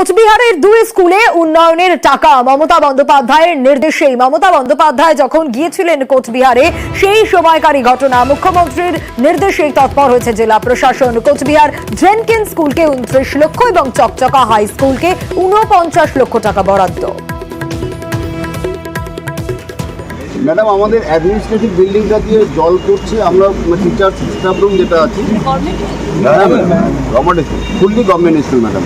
কোচবিহারের দুই স্কুলে উন্নয়নের টাকা মমতা বন্দ্যোপাধ্যায়ের নির্দেশেই মমতা বন্দ্যোপাধ্যায় যখন গিয়েছিলেন কোচবিহারে সেই সময়কারী ঘটনা। মুখ্যমন্ত্রীর নির্দেশেই তৎপর হয়েছে জেলা প্রশাসন। কোচবিহার জেনকিন্স স্কুলকে 29 লক্ষ এবং চকচকা হাই স্কুলকে 49 লক্ষ টাকা বরাদ্দ। ম্যাডাম, আমাদের অ্যাডমিনিস্ট্রেটিভ বিল্ডিংটা দিয়ে জল পড়ছে। আমরা টিচার স্টাফ রুম যেটা আছে government fully government school madam.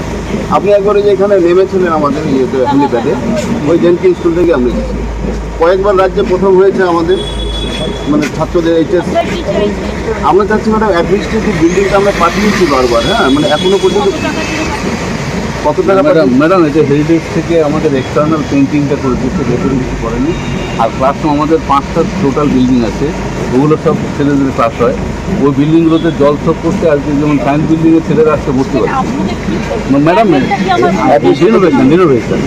আপনি একবার যে এখানে নেমেছিলেন আমাদের হেলিপ্যাডে, ওই জেনকিন্স স্কুল থেকে আমরা কয়েকবার রাজ্যে প্রথম হয়েছে আমাদের ছাত্রদের এইচএস। আমরা চাচ্ছি ম্যাডাম অ্যাডমিনিস্ট্রেটিভ বিল্ডিংটা আমরা পাঠিয়েছি বারবার। হ্যাঁ, এখনো পর্যন্ত কত টাকা? ম্যাডাম এটা হেরিটেজ থেকে আমাদের এক্সটার্নাল পেন্টিংটা করে দিচ্ছে, ভেতরে কিছু করেনি। আর ক্লাসরুম আমাদের 5টা টোটাল বিল্ডিং আছে, ওগুলো সব ছেলেদের ক্লাস হয়। ওই বিল্ডিংগুলোতে জল সব করতে আজকে যেমন সায়েন্স বিল্ডিংয়ে ছেলেরা আসতে ভর্তি হয়। ম্যাডাম রিনোভেশন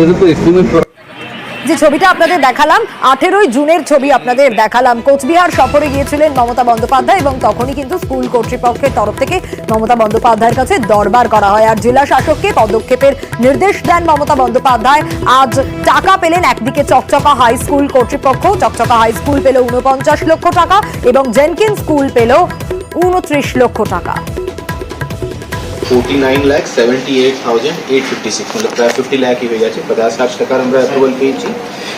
এটা তো এস্টিমেট করা। যে ছবিটা আপনাদের দেখালাম 18 জুনের ছবি আপনাদের দেখালাম। কোচবিহার সফরে গিয়েছিলেন মমতা বন্দ্যোপাধ্যায় এবং তখনই কিন্তু স্কুল কর্তৃপক্ষের তরফ থেকে মমতা বন্দ্যোপাধ্যায়ের কাছে দরবার করা হয় আর জেলা শাসককে পদক্ষেপের নির্দেশ দেন মমতা বন্দ্যোপাধ্যায়। আজ টাকা পেলেন একদিকে চকচকা হাই স্কুল কর্তৃপক্ষ, চকচকা হাই স্কুল পেল 49 লক্ষ টাকা এবং জেনকিন্স স্কুল পেল 29 লক্ষ টাকা। 49,78,856 मतलब प्राय 50 लाख ही হয়ে গেছে। 50 লাখ টাকার আমরা অ্যাপ্রুভাল পেয়েছি।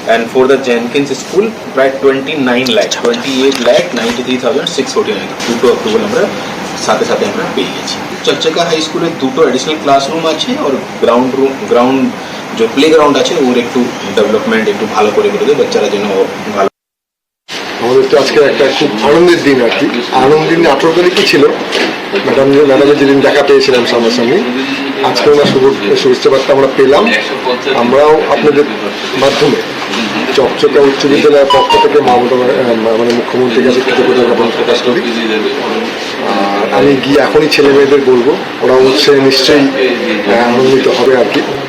And for the Jenkins school প্রায় 28,93,649 দুটো অ্যাপ্রুভাল আমরা সাথে সাথে আমরা পেয়ে গেছি। চকচকা হাই স্কুলে দুটো অ্যাডিশনাল ক্লাসরুম আছে আর গ্রাউন্ড যে প্লে গ্রাউন্ড আছে ওর একটু ডেভেলপমেন্ট একটু ভালো করে দেবে, বাচ্চারা যেন ভালো। আমাদের তো আজকে একটা খুব আনন্দের দিন আর কি। আনন্দের দিন 18 তারিখই ছিল। ম্যাডামের যেদিন দেখা পেয়েছিলাম সামনাসামনি, আজকে ওনার শুভেচ্ছা বার্তা আমরা পেলাম। আমরাও আপনাদের মাধ্যমে চকচকা উচ্চ বিদ্যালয়ের পক্ষ থেকে মুখ্যমন্ত্রীর কাছে কৃতজ্ঞতা জ্ঞাপন প্রকাশ করি। আমি গিয়ে এখনই ছেলে মেয়েদের বলবো, ওরা উৎসাহে নিশ্চয়ই আনন্দিত হবে আর কি।